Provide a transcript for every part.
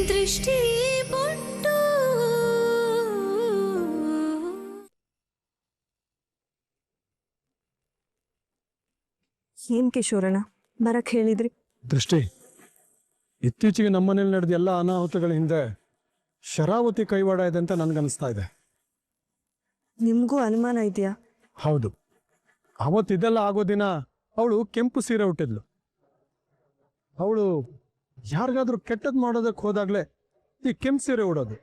ದೃಷ್ಟಿ ಬೊಟ್ಟು ಏನ್ ಕಿಶೋರಣ್ಣ ಬರಕ್ ಹೇಳಿದ್ರಿ? ದೃಷ್ಟಿ, ಇತ್ತೀಚೆಗೆ ನಮ್ಮನೇಲಿ ನಡೆದ ಎಲ್ಲ ಅನಾಹುತಗಳ ಹಿಂದೆ ಶರಾವತಿ ಕೈವಾಡ ಇದೆ ಅಂತ ನನ್ಗನ್ನಿಸ್ತಾ ಇದೆ. ನಿಮ್ಗೂ ಅನುಮಾನ ಇದೆಯಾ? ಹೌದು. ಅವತ್ತಿದೆಲ್ಲ ಆಗೋ ದಿನ ಅವಳು ಕೆಂಪು ಸೀರೆ ಉಟ್ಟಿದ್ಲು. ಅವಳು ಯಾರಿಗಾದ್ರೂ ಕೆಟ್ಟದ್ ಮಾಡೋದಕ್ಕೆ ಹೋದಾಗ್ಲೇ ಈ ಕೆಂಪು ಸೀರೆ ಉಡೋದು.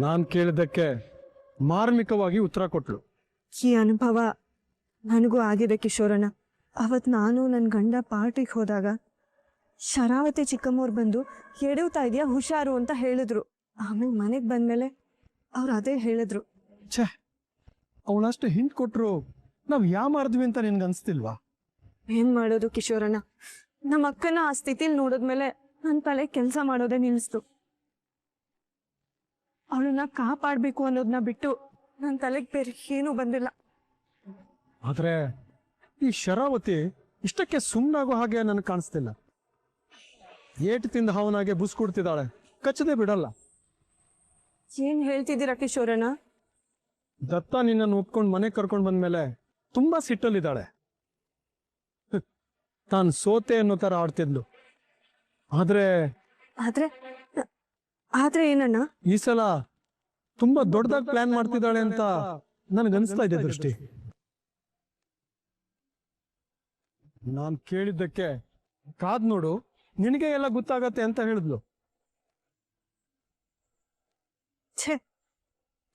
ನಾನ್ ಕೇಳಿದ್ದಕ್ಕೆ ಮಾರ್ಮಿಕವಾಗಿ ಉತ್ತರ ಕೊಟ್ಲು. ಈ ಅನುಭವ ನನಗೂ ಆಗಿದೆ ಕಿಶೋರಣ್ಣ. ಅವತ್ ನಾನು ನನ್ನ ಗಂಡ ಪಾರ್ಟಿಗೆ ಹೋದಾಗ ಶರಾವತಿ ಚಿಕ್ಕಮ್ಮವ್ರು ಬಂದು ಎಡವ್ತಾ ಇದೆಯಾ ಹುಷಾರು ಅಂತ ಹೇಳಿದ್ರು. ಆಮೇಲೆ ಮನೆಗೆ ಬಂದ್ಮೇಲೆ ಅವ್ರು ಅದೇ ಹೇಳಿದ್ರು. ಛೇ, ಅವಳಷ್ಟು ಹಿಂಟ್ ಕೊಟ್ರು ನಾವ್ ಮಾಡಿದ್ವಿ ಅಂತ ನಿನ್ಗೆ ಅನ್ಸ್ತಿಲ್ವಾ? ಏನ್ ಮಾಡೋದು ಕಿಶೋರಣ್ಣ, ನಮ್ಮ ಅಕ್ಕನ ಆ ಸ್ಥಿತಿಲಿ ನೋಡಿದ್ಮೇಲೆ ನನ್ನ ತಲೆ ಕೆಲಸ ಮಾಡೋದೇ ನಿಲ್ಲಿಸ್ತು. ಅವಳನ್ನ ಕಾಪಾಡ್ಬೇಕು ಅನ್ನೋದನ್ನ ಬಿಟ್ಟು ನನ್ನ ತಲೆಗೆ ಬೇರೆ ಏನೂ ಬಂದಿಲ್ಲ. ಆದ್ರೆ ಈ ಶರಾವತಿ ಇಷ್ಟಕ್ಕೆ ಸುಮ್ಮನಾಗೋ ಹಾಗೆ ನನಗೆ ಕಾಣಿಸ್ತಿಲ್ಲ. ಏಟು ತಿಂದ ಹಾವನಾಗೆ ಬುಸ್ ಕೊಡ್ತಿದ್ದಾಳೆ, ಕಚ್ಚದೆ ಬಿಡಲ್ಲ. ಏನ್ ಹೇಳ್ತಿದ್ದೀರಾ ಕಿಶೋರಣ್ಣ? ದತ್ತ ನಿನ್ನನ್ನು ಒಪ್ಕೊಂಡು ಮನೆಗೆ ಕರ್ಕೊಂಡು ಬಂದ್ಮೇಲೆ ತುಂಬಾ ಸಿಟ್ಟಲ್ಲಿದ್ದಾಳೆ. ತಾನು ಸೋತೆ ಅನ್ನೋ ತರ ಆಡ್ತಿದ್ಲು. ಆದ್ರೆ ಆದ್ರೆ ಆದ್ರೆ ಏನಣ್ಣ? ಈ ಸಲ ತುಂಬಾ ದೊಡ್ಡದಾಗಿ ಪ್ಲಾನ್ ಮಾಡ್ತಿದ್ದಾಳೆ ಅಂತ ನನಗನ್ನಿಸ್ತಾ ಇದೆ ದೃಷ್ಟಿ. ನಾನ್ ಕೇಳಿದ್ದಕ್ಕೆ ಕಾದ್ ನೋಡು, ನಿನಗೆ ಎಲ್ಲ ಗೊತ್ತಾಗತ್ತೆ ಅಂತ ಹೇಳಿದ್ಲು. ಛೇ,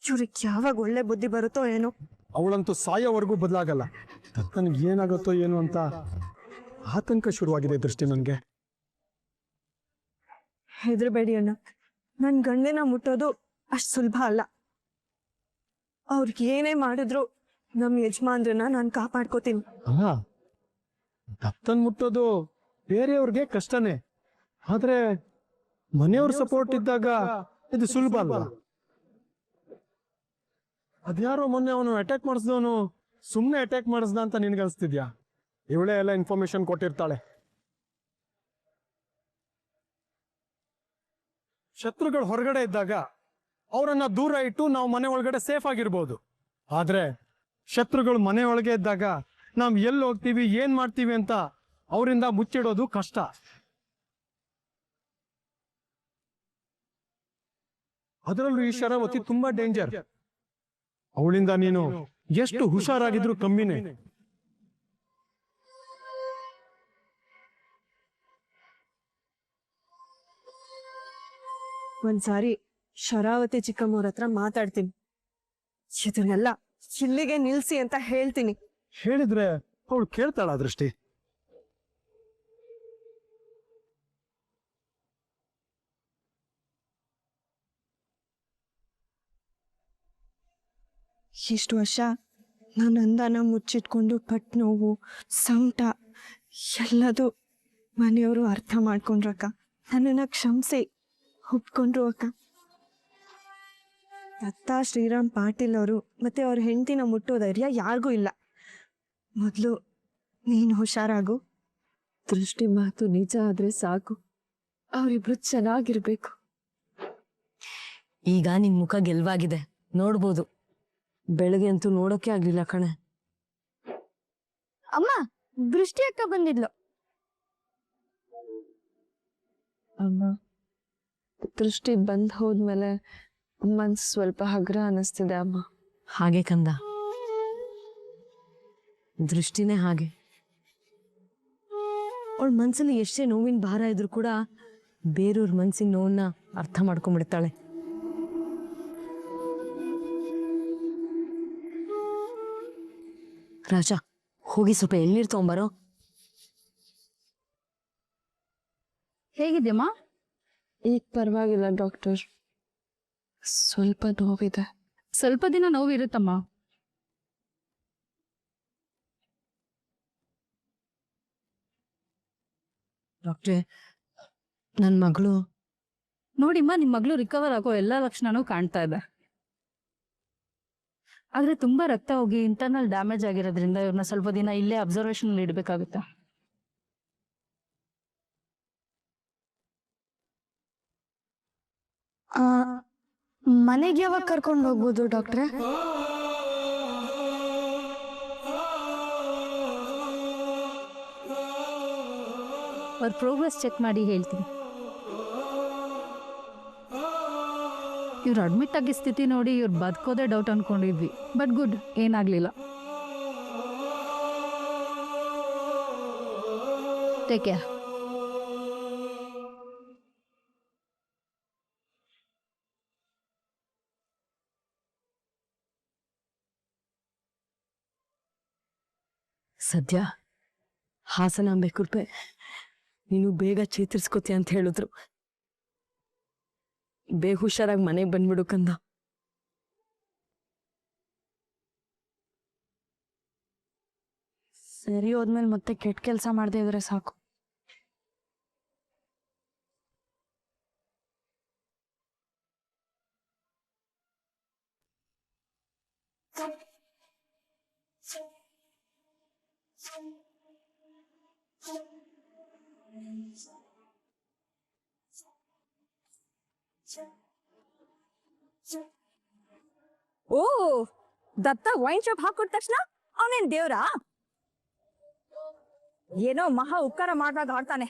ಇವ್ರಿಗೆ ಯಾವಾಗ ಒಳ್ಳೆ ಬುದ್ಧಿ ಬರುತ್ತೋ ಏನೋ. ಅವಳಂತೂ ಸಾಯೋವರೆಗೂ ಬದಲಾಗಲ್ಲ. ನನಗೆ ಏನಾಗುತ್ತೋ ಏನು ಅಂತ ಆತಂಕ ಶುರುವಾಗಿದೆ ದೃಷ್ಟಿ ನನಗೆ. ಹೆದರ್ಬೇಡಿ ಅಣ್ಣ, ನನ್ನ ಗಂಡನ ಮುಟ್ಟೋದು ಅಷ್ಟು ಸುಲಭ ಅಲ್ಲ. ಅವ್ರಿಗೆ ಏನೇ ಮಾಡಿದ್ರು ನಮ್ಮ ಯಜಮಾನ್ರನ್ನ ನಾನು ಕಾಪಾಡ್ಕೋತೀನಿ. ಅಲ್ಲ, ದತ್ತನ್ ಮುಟ್ಟೋದು ಬೇರೆಯವ್ರಿಗೆ ಕಷ್ಟನೇ, ಆದ್ರೆ ಮನೆಯವ್ರ ಸಪೋರ್ಟ್ ಇದ್ದಾಗ ಇದು ಸುಲಭ ಅಲ್ಲ. ಅದ್ಯಾರೋ ಮೊನ್ನೆ ಅವನು ಅಟ್ಯಾಕ್ ಮಾಡಿಸಿದವನು ಸುಮ್ಮನೆ ಅಟ್ಯಾಕ್ ಮಾಡಿಸ್ದ ಅಂತ ನಿನ್ಗನ್ಸ್ತಿದ್ಯಾ? ಇವಳೇ ಎಲ್ಲ ಇನ್ಫಾರ್ಮೇಶನ್ ಕೊಟ್ಟಿರ್ತಾಳೆ. ಶತ್ರುಗಳು ಹೊರಗಡೆ ಇದ್ದಾಗ ಅವರನ್ನ ದೂರ ಇಟ್ಟು ನಾವು ಮನೆ ಒಳಗಡೆ ಸೇಫ್ ಆಗಿರ್ಬೋದು. ಆದ್ರೆ ಶತ್ರುಗಳು ಮನೆ ಒಳಗೆ ಇದ್ದಾಗ ನಾವು ಎಲ್ಲಿ ಹೋಗ್ತೀವಿ ಏನ್ ಮಾಡ್ತೀವಿ ಅಂತ ಅವರಿಂದ ಮುಚ್ಚಿಡೋದು ಕಷ್ಟ. ಅದರಲ್ಲೂ ಈ ಶರಾವತಿ ತುಂಬಾ ಡೇಂಜರ್. ಅವಳಿಂದ ನೀನು ಎಷ್ಟು ಹುಷಾರಾಗಿದ್ರು ಕಮ್ಮಿನೇ. ಒಂದ್ಸಾರಿ ಶರಾವತಿ ಚಿಕ್ಕಮ್ಮವ್ರ ಹತ್ರ ಮಾತಾಡ್ತೀನಿ. ಇದನ್ನೆಲ್ಲ ಇಲ್ಲಿಗೆ ನಿಲ್ಸಿ ಅಂತ ಹೇಳ್ತೀನಿ. ಹೇಳಿದ್ರೆ ಅವಳು ಕೇಳ್ತಾಳ ದೃಷ್ಟಿ? ಇಷ್ಟು ವರ್ಷ ನಾನು ಅಂದಾನ ಮುಚ್ಚಿಟ್ಕೊಂಡು ಪಟ್ ನೋವು ಸಂಕಟ ಎಲ್ಲದು ಮನೆಯವರು ಅರ್ಥ ಮಾಡ್ಕೊಂಡ್ರಕ್ಕ. ನನ್ನನ್ನು ಕ್ಷಮಿಸಿ ಒಪ್ಕೊಂಡ್ರು ಅಕ್ಕ. ದತ್ತ ಶ್ರೀರಾಮ್ ಪಾಟೀಲ್ ಅವರು ಮತ್ತೆ ಅವ್ರ ಹೆಂಡತಿನ ಮುಟ್ಟೋ ಧೈರ್ಯ ಯಾರಿಗೂ ಇಲ್ಲ. ಮೊದಲು ನೀನು ಹುಷಾರಾಗು. ದೃಷ್ಟಿ ಮಾತು ನಿಜ ಆದ್ರೆ ಸಾಕು, ಅವರಿಬ್ರು ಚೆನ್ನಾಗಿರ್ಬೇಕು. ಈಗ ನಿನ್ ಮುಖ ಗೆಲ್ವಾಗಿದೆ, ನೋಡ್ಬೋದು. ಬೆಳಗ್ಗೆ ಅಂತೂ ನೋಡೋಕೆ ಆಗ್ಲಿಲ್ಲ ಕಣೆ. ಅಮ್ಮ, ದೃಷ್ಟಿ ಅಕ್ಕ ಬಂದಿದ್ಲು. ಅಮ್ಮ, ದೃಷ್ಟಿ ಬಂದ್ ಹೋದ್ಮೇಲೆ ಮನ್ಸು ಸ್ವಲ್ಪ ಹಗುರ ಅನಿಸ್ತಿದೆ ಅಮ್ಮ. ಹಾಗೆ ಕಂದ, ದೃಷ್ಟಿನೇ ಹಾಗೆ. ಅವಳ ಮನ್ಸಲ್ಲಿ ಎಷ್ಟೇ ನೋವಿನ ಭಾರ ಇದ್ರು ಕೂಡ ಬೇರೆಯವ್ರ ಮನ್ಸಿನ ನೋವನ್ನ ಅರ್ಥ ಮಾಡ್ಕೊಂಡ್ಬಿಡ್ತಾಳೆ. ರಾಜ, ಹೋಗಿ ಸ್ವಲ್ಪ ಎಳ್ನೀರು ತಗೊಂಬರೋ. ಹೇಗಿದ್ಯಮ್ಮ? ಈಗ ಪರವಾಗಿಲ್ಲ ಡಾಕ್ಟರ್, ಸ್ವಲ್ಪ ನೋವಿದೆ. ಸ್ವಲ್ಪ ದಿನ ನೋವಿರುತ್ತಮ್ಮ. ಡಾಕ್ಟ್ರೆ, ನನ್ನ ಮಗಳು ನೋಡಿಮ್ಮ, ನಿಮ್ಮ ಮಗಳು ರಿಕವರ್ ಆಗೋ ಎಲ್ಲಾ ಲಕ್ಷಣನೂ ಕಾಣ್ತಾ ಇದೆ. ಆದ್ರೆ ತುಂಬಾ ರಕ್ತ ಹೋಗಿ ಇಂಟರ್ನಲ್ ಡ್ಯಾಮೇಜ್ ಆಗಿರೋದ್ರಿಂದ ಇವ್ರನ್ನ ಸ್ವಲ್ಪ ದಿನ ಇಲ್ಲೇ ಅಬ್ಸರ್ವೇಷನ್ ಇಡಬೇಕಾಗುತ್ತೆ. ಮನೆಗೆ ಯಾವಾಗ ಕರ್ಕೊಂಡು ಹೋಗ್ಬೋದು ಡಾಕ್ಟ್ರೆ? ಅವ್ರ ಪ್ರೋಗ್ರೆಸ್ ಚೆಕ್ ಮಾಡಿ ಹೇಳ್ತೀನಿ. ಇವ್ರು ಅಡ್ಮಿಟ್ ಆಗಿ ಸ್ಥಿತಿ ನೋಡಿ ಇವ್ರು ಬದುಕೋದೇ ಡೌಟ್ ಅನ್ಕೊಂಡಿದ್ವಿ, ಬಟ್ ಗುಡ್, ಏನಾಗ್ಲಿಲ್ಲ. Take care. ಸದ್ಯ ಹಾಸನಾಂಬೆ ಕೃಪೆ ನೀನು ಬೇಗ ಚೇತರಿಸ್ಕೋತೀಯ ಅಂತ ಹೇಳಿದ್ರು. ಬೇಗ ಹುಷಾರಾಗಿ ಮನೆಗೆ ಬಂದ್ಬಿಡು ಕಂದ. ಸರಿ ಹೋದ್ಮೇಲೆ ಮತ್ತೆ ಕೆಟ್ಟ ಕೆಲಸ ಮಾಡದೇ ಇದ್ರೆ ಸಾಕು. ಓ, ದತ್ತ ವೈನ್ ಶಾಪ್ ಹಾಕೊಟ್ಟ ತಕ್ಷಣ ಅವನೇನ್ ದೇವ್ರಾ? ಏನೋ ಮಹಾ ಉಪಕಾರ ಮಾಡ್ದಾಗ ಆಡ್ತಾನೆ.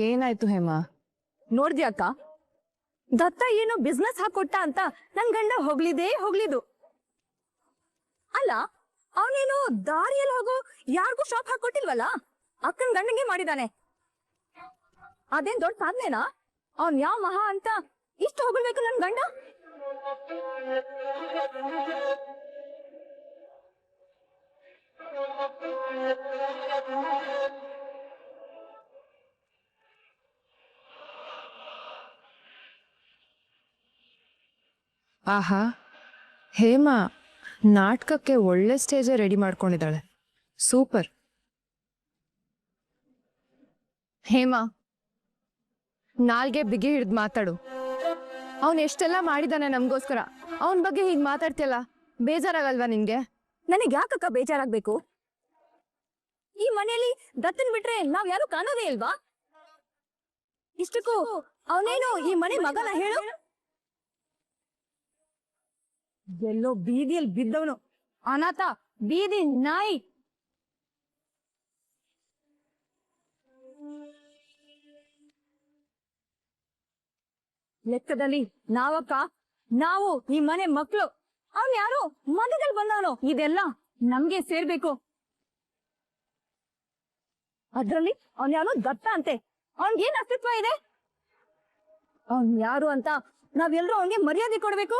ಏನಾಯ್ತು ಹೇಮಾ? ನೋಡ್ದ್ಯಾಕ, ದತ್ತ ಏನೋ ಬಿಸ್ನೆಸ್ ಹಾಕೊಟ್ಟ ಅಂತ ನನ್ ಗಂಡ ಹೊಗಳಿದು. ಅಲ್ಲ, ಅವನೇನು ದಾರಿಯಲ್ಲಿ ಹೋಗೋ ಯಾರಿಗೂ ಶಾಪ್ ಹಾಕೊಟ್ಟಿಲ್ವಲ್ಲ, ಅಕ್ಕನ ಗಂಡಂಗೆ ಮಾಡಿದಾನೆ. ಅದೇನ್ ದೊಡ್ಡ ಸಾಧನೆನಾ? ಅವನ್ ಯಾವ ಮಹಾ ಅಂತ ಇಷ್ಟು ಹೊಗಳ್ಬೇಕು ನನ್ ಗಂಡ? ಆಹಾ, ಹೇಮಾ ನಾಟಕಕ್ಕೆ ಒಳ್ಳೆ ಸ್ಟೇಜೇ ರೆಡಿ ಮಾಡ್ಕೊಂಡಿದ್ದಾಳೆ. ಸೂಪರ್. ಹೇಮಾ, ನಾಲ್ಗೆ ಬಿಗಿ ಹಿಡ್ದು ಮಾತಾಡು. ಅವನ್ ಎಷ್ಟೆಲ್ಲ ಮಾಡಿದಾನೆ ನಮಗೋಸ್ಕರ, ಅವನ ಬಗ್ಗೆ ಹೀಗೆ ಮಾತಾಡ್ತಿಯಲ್ಲ, ಬೇಜಾರಾಗಲ್ವಾ ನಿನ್ಗೆ? ನನಗ್ ಯಾಕಕ್ಕ ಬೇಜಾರಾಗ್ಬೇಕು? ಈ ಮನೆಯಲ್ಲಿ ದತ್ತನ್ ಬಿಟ್ರೆ ನಾವ್ ಯಾರು ಕಾಣೋದೇ ಇಲ್ವಾ? ಇಷ್ಟಕ್ಕೂ ಅವನೇನು ಈ ಮನೆ ಮಗನ ಹೇಳು? ಎಲ್ಲೋ ಬೀದಿಯಲ್ಲಿ ಬಿದ್ದವನು, ಅನಾಥ, ಬೀದಿ ನಾಯಿ. ಲೆಕ್ಕದಲ್ಲಿ ನಾವು ಈ ಮನೆ ಮಕ್ಕಳು. ಅವನ್ ಯಾರು ಮಧ್ಯದಲ್ಲಿ ಬಂದವನು. ಇದೆಲ್ಲ ನಮ್ಗೆ ಸೇರ್ಬೇಕು. ಅದ್ರಲ್ಲಿ ಅವನ್ ಯಾರೋ ದತ್ತ ಅಂತೆ, ಅವನ್ಗೇನ್ ಅಸ್ತಿತ್ವ ಇದೆ? ಅವನ್ ಯಾರು ಅಂತ ನಾವೆಲ್ಲರೂ ಅವನ್ಗೆ ಮರ್ಯಾದೆ ಕೊಡ್ಬೇಕು.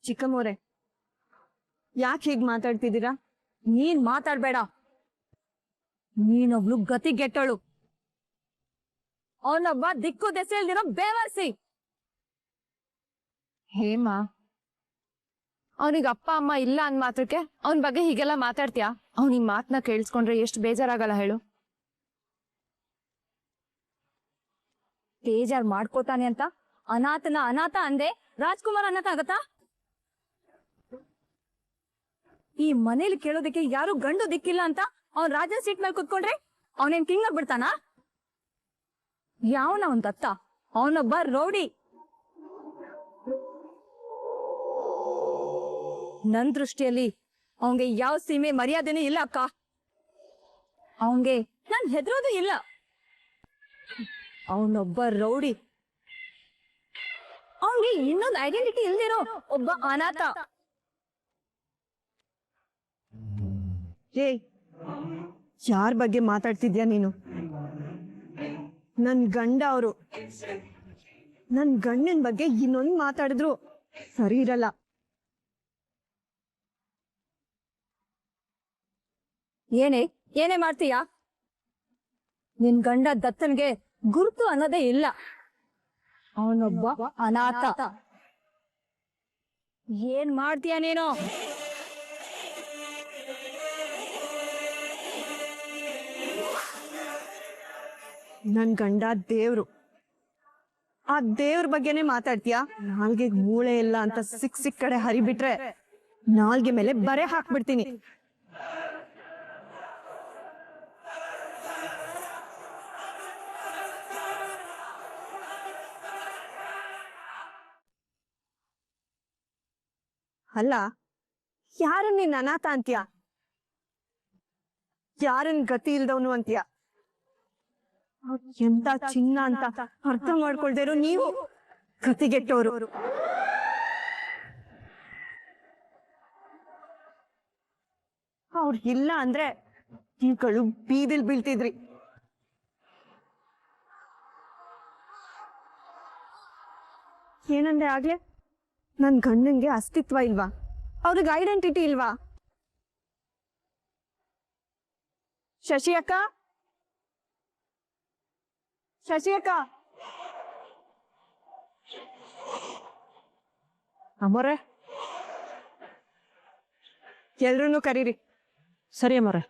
ಚಿಕ್ಕಮ್ಮೋರೆ, ಯಾಕೆ ಹೀಗ್ ಮಾತಾಡ್ತಿದ್ದೀರಾ? ನೀನ್ ಮಾತಾಡ್ಬೇಡ. ನೀನೊಬ್ಳು ಗತಿಗೆಟ್ಟಳು, ಅವನೊಬ್ಬ ದಿಕ್ಕು ದೆಸೆ ಇಲ್ದಿರೋ ಬೇವರ್ಸಿ. ಹೇಮಾ, ಅವನಿಗೆ ಅಪ್ಪ ಅಮ್ಮ ಇಲ್ಲ ಅಂದ್ ಮಾತ್ರಕ್ಕೆ ಅವನ ಬಗ್ಗೆ ಹೀಗೆಲ್ಲ ಮಾತಾಡ್ತೀಯಾ? ಅವ್ನಿಗೆ ಮಾತನ್ನ ಕೇಳಿಸ್ಕೊಂಡ್ರೆ ಎಷ್ಟು ಬೇಜಾರಾಗಲ್ಲ ಹೇಳು? ಬೇಜಾರ್ ಮಾಡ್ಕೋತಾನೆ ಅಂತ ಅನಾಥ ಅಂದೆ ರಾಜ್ಕುಮಾರ್ ಅನಾಥ ಆಗತ್ತಾ? ಈ ಮನೇಲಿ ಕೇಳೋದಕ್ಕೆ ಯಾರು ಗಂಡು ದಿಕ್ಕಿಲ್ಲ ಅಂತ ಅವ್ನ್ ರಾಜನ್ ಸೀಟ್ ಮೇಲೆ ಕುತ್ಕೊಂಡ್ರೆ ಅವನೇನ್ ಕಿಂಗ್ ಆಗ್ಬಿಡ್ತಾನ? ಯಾವನ ಅವನ್ ದತ್ತ? ಅವನೊಬ್ಬ ರೌಡಿ. ನನ್ ದೃಷ್ಟಿಯಲ್ಲಿ ಅವಂಗೆ ಯಾವ ಸೀಮೆ ಮರ್ಯಾದೆನೂ ಇಲ್ಲ ಅಕ್ಕ. ಅವಂಗೆ ನಾನ್ ಹೆದರೋದು ಇಲ್ಲ. ಅವನೊಬ್ಬ ರೌಡಿ. ಅವನ್ಗೆ ಇನ್ನೊಂದು ಐಡೆಂಟಿಟಿ ಇಲ್ದಿರೋ ಒಬ್ಬ ಅನಾಥ. ಯಾರ ಬಗ್ಗೆ ಮಾತಾಡ್ತಿದ್ಯಾ ನೀನು? ನನ್ ಗಂಡ ಅವರು. ನನ್ ಗಂಡನ ಬಗ್ಗೆ ಇನ್ನೊಂದು ಮಾತಾಡಿದ್ರು ಸರಿ ಇರಲ್ಲ. ಏನೇ ಮಾಡ್ತೀಯಾ? ನಿನ್ ಗಂಡ ದತ್ತನ್ಗೆ ಗುರುತು ಅನ್ನೋದೇ ಇಲ್ಲ. ಅವನೊಬ್ಬ ಅನಾಥ. ಏನ್ ಮಾಡ್ತೀಯ ನೀನು? ನನ್ ಗಂಡ ದೇವ್ರು. ಆ ದೇವ್ರ ಬಗ್ಗೆನೆ ಮಾತಾಡ್ತೀಯಾ? ನಾಲ್ಗೆ ಮೂಳೆ ಇಲ್ಲ ಅಂತ ಸಿಕ್ ಕಡೆ ಹರಿಬಿಟ್ರೆ ನಾಲ್ಗೆ ಮೇಲೆ ಬರೆ ಹಾಕ್ಬಿಡ್ತೀನಿ. ಅಲ್ಲ, ಯಾರನ್ನ ನೀನ್ ಅನಾಥ ಅಂತೀಯ? ಯಾರನ್ ಗತಿ ಇಲ್ದವನು ಅಂತೀಯ? ಎಂತ ಚಿನ್ನ ಅಂತ ಅರ್ಥ ಮಾಡ್ಕೊಳ್ದೇ ಇರೋ ನೀವು ಗತಿಗೆಟ್ಟವರು. ಅವ್ರು ಇಲ್ಲ ಅಂದ್ರೆ ನೀವುಗಳು ಬೀದಿಲ್ ಬೀಳ್ತಿದ್ರಿ. ಏನಂದ್ರೆ ಆಗ್ಲೇ ನನ್ ಗಂಡನ್ಗೆ ಅಸ್ತಿತ್ವ ಇಲ್ವಾ? ಅವ್ರಿಗೆ ಐಡೆಂಟಿಟಿ ಇಲ್ವಾ? ಶಶಿ ಅಕ್ಕ, ಶಶಿ ಅಕ್ಕ, ಅಮ್ಮೋರೆ, ಎಲ್ರನ್ನೂ ಕರೀರಿ. ಸರಿ ಅಮ್ಮೋರೆ.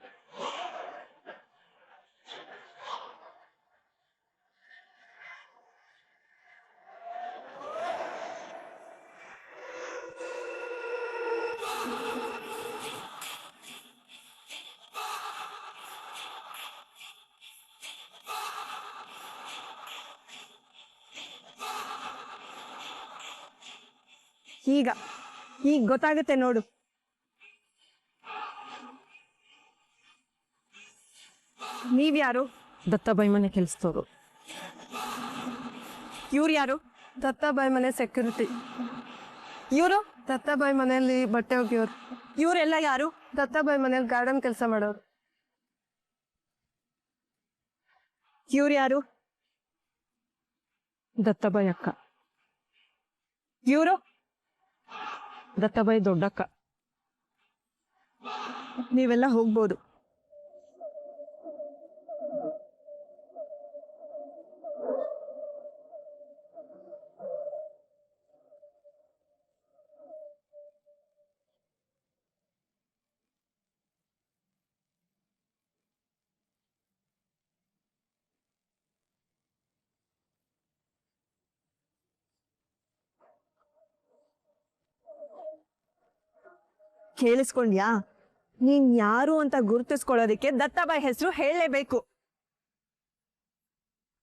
ಈಗ ಗೊತ್ತಾಗುತ್ತೆ ನೋಡು. ನೀವ್ಯಾರು? ದತ್ತಾಬಾಯಿ ಮನೆ ಕೆಲಸದವರು. ಇವ್ರು ಯಾರು? ದತ್ತಾಬಾಯಿ ಮನೆ ಸೆಕ್ಯೂರಿಟಿ. ಇವರು? ದತ್ತಾಬಾಯಿ ಮನೆಯಲ್ಲಿ ಬಟ್ಟೆ ಒಗೆಯೋರು. ಇವರೆಲ್ಲ ಯಾರು? ದತ್ತಾಬಾಯಿ ಮನೇಲಿ ಗಾರ್ಡನ್ ಕೆಲಸ ಮಾಡೋರು. ಇವ್ರು ಯಾರು? ದತ್ತಾಬಾಯಿ ಅಕ್ಕ. ಇವರು? ದತ್ತಾಬಾಯಿ ದೊಡ್ಡಕ್ಕ. ನೀವೆಲ್ಲ ಹೋಗ್ಬೋದು. ಕೇಳಿಸ್ಕೊಂಡ್ಯಾ? ನೀನ್ ಯಾರು ಅಂತ ಗುರುತಿಸ್ಕೊಳ್ಳೋದಕ್ಕೆ ದತ್ತಾಬಾಯಿ ಹೆಸರು ಹೇಳಲೇಬೇಕು.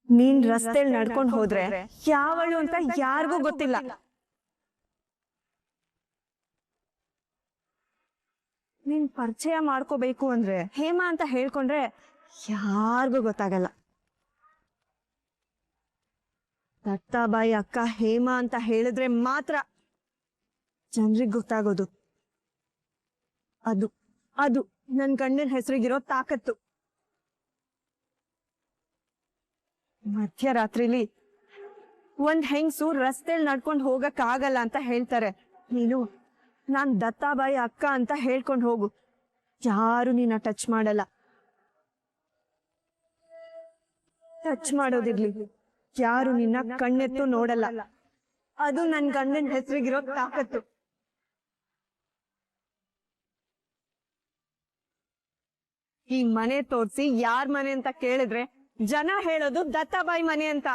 ನೀನ್ ರಸ್ತೆಯಲ್ಲಿ ನಡ್ಕೊಂಡು ಹೋದ್ರೆ ಯಾವಳು ಅಂತ ಯಾರಿಗೂ ಗೊತ್ತಿಲ್ಲ. ನೀನ್ ಪರಿಚಯ ಮಾಡ್ಕೋಬೇಕು ಅಂದ್ರೆ ಹೇಮಾ ಅಂತ ಹೇಳ್ಕೊಂಡ್ರೆ ಯಾರಿಗೂ ಗೊತ್ತಾಗಲ್ಲ. ದತ್ತಾಬಾಯಿ ಅಕ್ಕ ಹೇಮಾ ಅಂತ ಹೇಳಿದ್ರೆ ಮಾತ್ರ ಜನರಿಗೆ ಗೊತ್ತಾಗೋದು. ಅದು ಅದು ನನ್ ಗಂಡನ ಹೆಸರಿಗಿರೋ ತಾಕತ್ತು. ಮಧ್ಯರಾತ್ರಿಲಿ ಒಂದ್ ಹೆಂಗ್ಸು ರಸ್ತೆಯಲ್ಲಿ ನಡ್ಕೊಂಡು ಹೋಗಕ್ ಆಗಲ್ಲ ಅಂತ ಹೇಳ್ತಾರೆ. ನೀನು ನಾನ್ ದತ್ತಾಬಾಯಿ ಅಕ್ಕ ಅಂತ ಹೇಳ್ಕೊಂಡು ಹೋಗು, ಯಾರು ನಿನ್ನ ಟಚ್ ಮಾಡಲ್ಲ. ಟಚ್ ಮಾಡೋದಿರ್ಲಿ, ಯಾರು ನಿನ್ನ ಕಣ್ಣೆತ್ತು ನೋಡಲ್ಲ. ಅದು ನನ್ ಗಂಡನ ಹೆಸರಿಗಿರೋ ತಾಕತ್ತು. ಈ ಮನೆ ತೋರ್ಸಿ ಯಾರ್ ಮನೆ ಅಂತ ಕೇಳಿದ್ರೆ ಜನ ಹೇಳೋದು ದತ್ತಾಬಾಯಿ ಮನೆ ಅಂತ.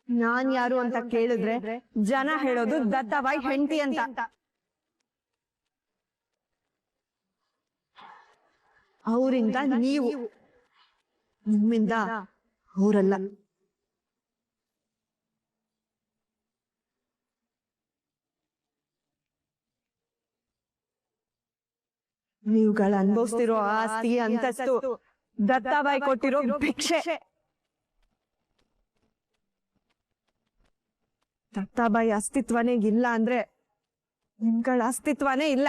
ನಾನ್ ಯಾರು ಅಂತ ಕೇಳಿದ್ರೆ ಜನ ಹೇಳೋದು ದತ್ತಾಬಾಯಿ ಹೆಂಡತಿ ಅಂತ. ಅವರಿಂದ ನೀವು, ನಿಮ್ಮಿಂದ ಅವರಲ್ಲ. ನೀವುಗಳು ಅನುಭವಿಸ್ತಿರೋ ಆಸ್ತಿ ಅಂತಸ್ತು ದತ್ತಾಬಾಯಿ ಕೊಟ್ಟಿರೋ ಭಿಕ್ಷೆ. ದತ್ತಾಬಾಯಿ ಅಸ್ತಿತ್ವನೇ ಇಲ್ಲ ಅಂದ್ರೆ ನಿಮ್ಗಳ ಅಸ್ತಿತ್ವನೇ ಇಲ್ಲ.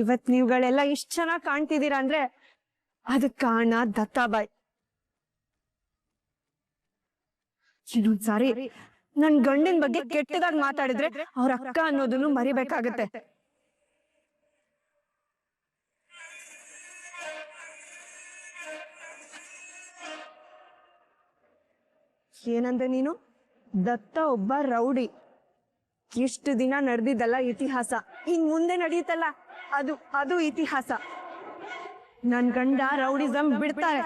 ಇವತ್ ನೀವುಗಳೆಲ್ಲ ಇಷ್ಟ ಚೆನ್ನಾಗಿ ಕಾಣ್ತಿದ್ದೀರಾ ಅಂದ್ರೆ ಅದಕ್ ಕಾರಣ ದತ್ತಾಬಾಯಿ. ಇನ್ನೊಂದ್ಸಾರಿ ನನ್ ಗಂಡನ ಬಗ್ಗೆ ಕೆಟ್ಟದಾಗಿ ಮಾತಾಡಿದ್ರೆ ಅವ್ರ ಅಕ್ಕ ಅನ್ನೋದನ್ನು ಮರಿಬೇಕಾಗತ್ತೆ. ಏನಂದ್ರೆ ನೀನು? ದತ್ತ ಒಬ್ಬ ರೌಡಿ. ಇಷ್ಟು ದಿನ ನಡೆದಿದ್ದಲ್ಲ ಇತಿಹಾಸ, ಇನ್ ಮುಂದೆ ನಡೆಯುತ್ತಲ್ಲ ಅದು ಇತಿಹಾಸ. ನನ್ ಗಂಡ ರೌಡಿಸಂ ಬಿಡ್ತಾರೆ.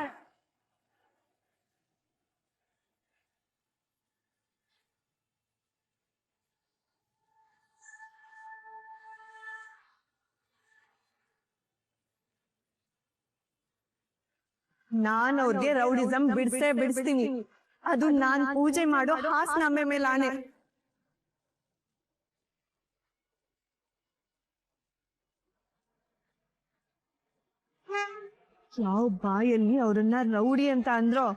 ನಾನ್ ಅವ್ರಿಗೆ ರೌಡಿಸಂ ಬಿಡಿಸ್ತೀನಿ. ಅದು ನಾನ್ ಪೂಜೆ ಮಾಡೋ ಹಾಸ್ನಾಮೆ ಮೇಲೆ ಆನೆ. ಯಾವ ಬಾಯಲ್ಲಿ ಅವ್ರನ್ನ ರೌಡಿ ಅಂತ ಅಂದ್ರೋ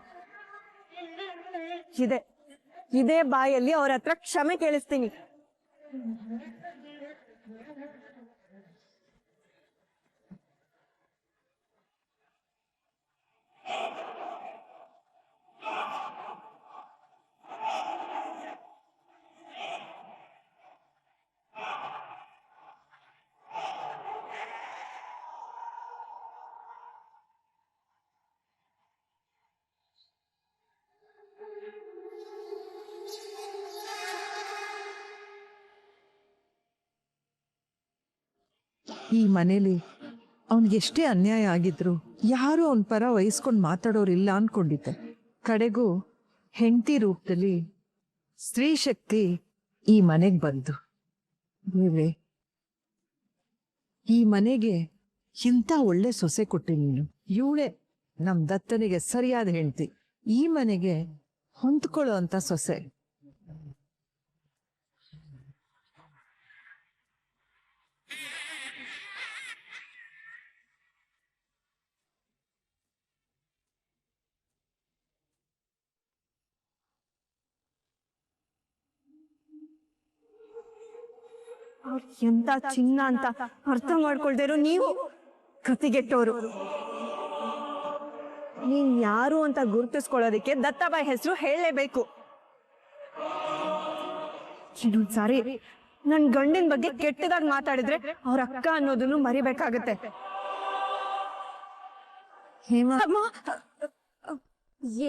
ಇದೇ ಬಾಯಲ್ಲಿ ಅವ್ರ ಹತ್ರ ಕ್ಷಮೆ ಕೇಳಿಸ್ತೀನಿ. ಈ ಮನೇಲಿ ಅವನಿಗೆಷ್ಟೇ ಅನ್ಯಾಯ ಆಗಿದ್ರು ಯಾರು ಅವನ ಪರ ವಹಿಸ್ಕೊಂಡು ಮಾತಾಡೋರಿಲ್ಲ ಅನ್ಕೊಂಡಿದ್ದೆ. ಕಡೆಗೂ ಹೆಂಡತಿ ರೂಪದಲ್ಲಿ ಸ್ತ್ರೀ ಶಕ್ತಿ ಈ ಮನೆಗೆ ಬಂದು ದೇವ್ರೆ, ಈ ಮನೆಗೆ ಇಂಥ ಒಳ್ಳೆ ಸೊಸೆ ಕೊಟ್ಟೆ ನೀನು. ಇವಳೆ ನಮ್ ದತ್ತನಿಗೆ ಸರಿಯಾದ ಹೆಂಡತಿ, ಈ ಮನೆಗೆ ಹೊಂದ್ಕೊಳ್ಳೋ ಅಂತ ಸೊಸೆ. ಎಂತ ಚಿನ್ನ ಅಂತ ಅರ್ಥ ಮಾಡ್ಕೊಳ್ದಿರೋ ನೀವು ಕತಿಗೆಟ್ಟೋರು. ನೀನ್ ಯಾರು ಅಂತ ಗುರುತಿಸ್ಕೊಳ್ಳೋದಕ್ಕೆ ದತ್ತಾಬಾಯಿ ಹೆಸರು ಹೇಳಲೇಬೇಕು. ಇನ್ನೊಂದ್ಸಾರಿ ನನ್ ಗಂಡಿನ ಬಗ್ಗೆ ಕೆಟ್ಟದಾಗಿ ಮಾತಾಡಿದ್ರೆ ಅವ್ರ ಅಕ್ಕ ಅನ್ನೋದನ್ನು ಮರಿಬೇಕಾಗತ್ತೆ.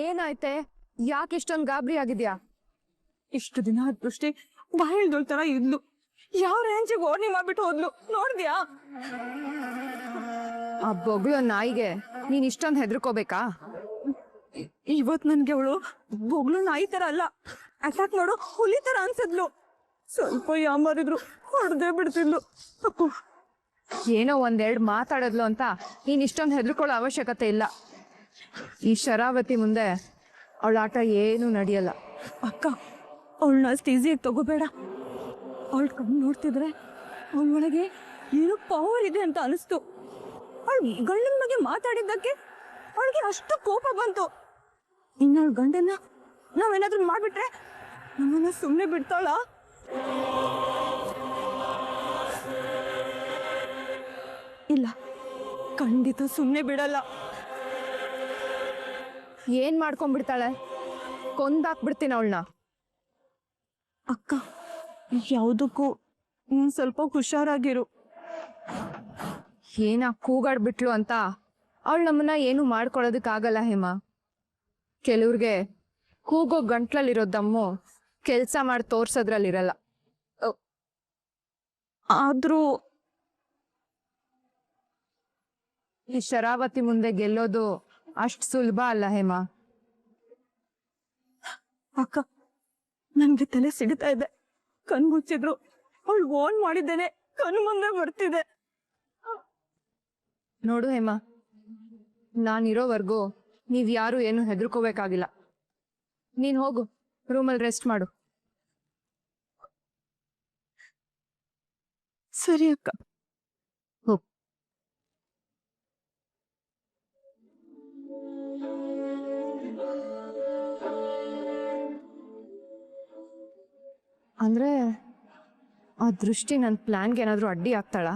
ಏನಾಯ್ತೆ? ಯಾಕೆ ಇಷ್ಟೊಂದು ಗಾಬರಿ ಆಗಿದ್ಯಾ? ಇಷ್ಟು ದಿನ ದೃಷ್ಟಿ ಬಾಯಿಲ್ದೋಳ್ ತರ ಇದ್ಲು, ಯಾವ ರೇಂಜಿಗೆ ಓಡ್ನಿ ಮಾಡ್ಬಿಟ್ಟು ಹೋದ್ಲು ನೋಡ್ದ್ಯಾ? ಆ ಬೊಗಳು ನಾಯಿಗೆ ನೀನ್ ಇಷ್ಟೊಂದು ಹೆದರ್ಕೋಬೇಕಾ? ಇವತ್ ನನ್ಗೆ ಅವಳು ಬೊಗ್ಳು ನಾಯಿ ತರ ಅಲ್ಲ, ಅಟ್ಯಾಕ್ ಮಾಡೋ ಹುಲಿ ತರ ಅನ್ಸಿದ್ಲು. ಸ್ವಲ್ಪ ಯಾಮಾರಿದ್ರು ಹೊಡೆದೇ ಬಿಡ್ತಿದ್ಲು. ಏನೋ ಒಂದೆರಡು ಮಾತಾಡದ್ಲು ಅಂತ ನೀನ್ ಇಷ್ಟೊಂದು ಹೆದರ್ಕೊಳ್ಳೋ ಅವಶ್ಯಕತೆ ಇಲ್ಲ. ಈ ಶರಾವತಿ ಮುಂದೆ ಅವಳ ಆಟ ಏನು ನಡೆಯಲ್ಲ. ಅಕ್ಕ, ಅವಳನ್ನ ಅಷ್ಟು ಈಸಿಯಾಗಿ ತಗೋಬೇಡ. ಅವಳ ಕಣ್ಣು ನೋಡ್ತಿದ್ರೆ ಅವಳೊಳಗೆ ಏನೋ ಪವರ್ ಇದೆ ಅಂತ ಅನಿಸ್ತು. ಅವಳು ಗಂಡನ ಬಗ್ಗೆ ಮಾತಾಡಿದ್ದಕ್ಕೆ ಅವಳಿಗೆ ಅಷ್ಟು ಕೋಪ ಬಂತು. ಇನ್ನ ಅವಳ ಗಂಡನ್ನ ನಾವೇನಾದ್ರೂ ಮಾಡ್ಬಿಟ್ರೆ ನಮ್ಮನ್ನ ಸುಮ್ಮನೆ ಬಿಡ್ತಾಳ? ಇಲ್ಲ, ಖಂಡಿತ ಸುಮ್ಮನೆ ಬಿಡಲ್ಲ. ಏನ್ ಮಾಡ್ಕೊಂಡ್ಬಿಡ್ತಾಳೆ? ಕೊಂದಾಕ್ಬಿಡ್ತೀನಿ ಅವಳನ್ನ. ಅಕ್ಕ, ಯಾವುದಕ್ಕೂ ನೀನ್ ಸ್ವಲ್ಪ ಹುಷಾರಾಗಿರು. ಏನ ಕೂಗಾಡ್ಬಿಟ್ಲು ಅಂತ ಅವಳು ನಮ್ಮನ್ನ ಏನು ಮಾಡ್ಕೊಳ್ಳೋದಕ್ಕಾಗಲ್ಲ ಹೇಮ. ಕೆಲವ್ರಿಗೆ ಕೂಗೋ ಗಂಟ್ಲಲ್ಲಿರೋ ದಮ್ಮು ಕೆಲ್ಸ ಮಾಡಿ ತೋರ್ಸೋದ್ರಲ್ಲಿರಲ್ಲ. ಆದ್ರೂ ಈ ಶರಾವತಿ ಮುಂದೆ ಗೆಲ್ಲೋದು ಅಷ್ಟು ಸುಲಭ ಅಲ್ಲ ಹೇಮ. ಅಕ್ಕ, ನನ್ಗೆ ತಲೆ ಸಿಡ್ತಾ ಇದೆ. ಕಣ್ ಮುಚ್ಚಿದ್ರು ಅವಳು ಓನ್ ಮಾಡಿದ್ದೇನೆ ಕಣ್ಣು ಮುಂದೆ ಬರ್ತಿದೆ. ನೋಡು ಹೇಮ, ನಾನಿರೋವರೆಗೂ ನೀವ್ ಯಾರು ಏನು ಹೆದರ್ಕೋಬೇಕಾಗಿಲ್ಲ. ನೀನ್ ಹೋಗು, ರೂಮಲ್ಲಿ ರೆಸ್ಟ್ ಮಾಡು. ಸರಿ ಅಕ್ಕ. ಹೋಗ್. ಅಂದ್ರೆ ಆ ದೃಷ್ಟಿ ನನ್ನ ಪ್ಲಾನ್ಗೆ ಏನಾದ್ರೂ ಅಡ್ಡಿ ಆಗ್ತಾಳ?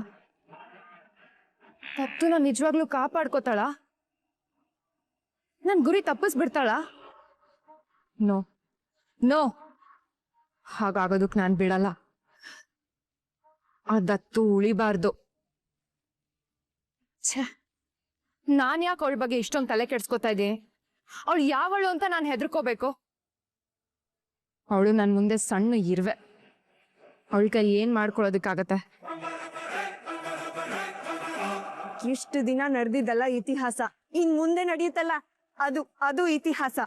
ತಪ್ಪುನ ನಿಜವಾಗ್ಲೂ ಕಾಪಾಡ್ಕೋತಾಳ? ನನ್ ಗುರಿ ತಪ್ಪಿಸ್ಬಿಡ್ತಾಳ? ನೋ ನೋ, ಹಾಗಾಗೋದಕ್ ನಾನ್ ಬಿಡಲ್ಲ. ಆ ದತ್ತು ಉಳಿಬಾರ್ದು. ಛೇ, ನಾನ್ ಯಾಕೆ ಅವಳ ಬಗ್ಗೆ ಇಷ್ಟೊಂದು ತಲೆ ಕೆಡ್ಸ್ಕೊತಾ ಇದ್ದೀನಿ? ಅವಳು ಯಾವಳು ಅಂತ ನಾನು ಹೆದರ್ಕೋಬೇಕು? ಅವಳು ನನ್ನ ಮುಂದೆ ಸಣ್ಣ ಇರುವೆ. ಅವಳ ಕೈ ಏನ್ ಮಾಡ್ಕೊಳ್ಳೋದಕ್ಕಾಗತ್ತೆ? ಇಷ್ಟು ದಿನ ನಡೆದಿದ್ದಲ್ಲ ಇತಿಹಾಸ, ಇನ್ ಮುಂದೆ ನಡೆಯುತ್ತಲ್ಲ ಅದು ಇತಿಹಾಸ.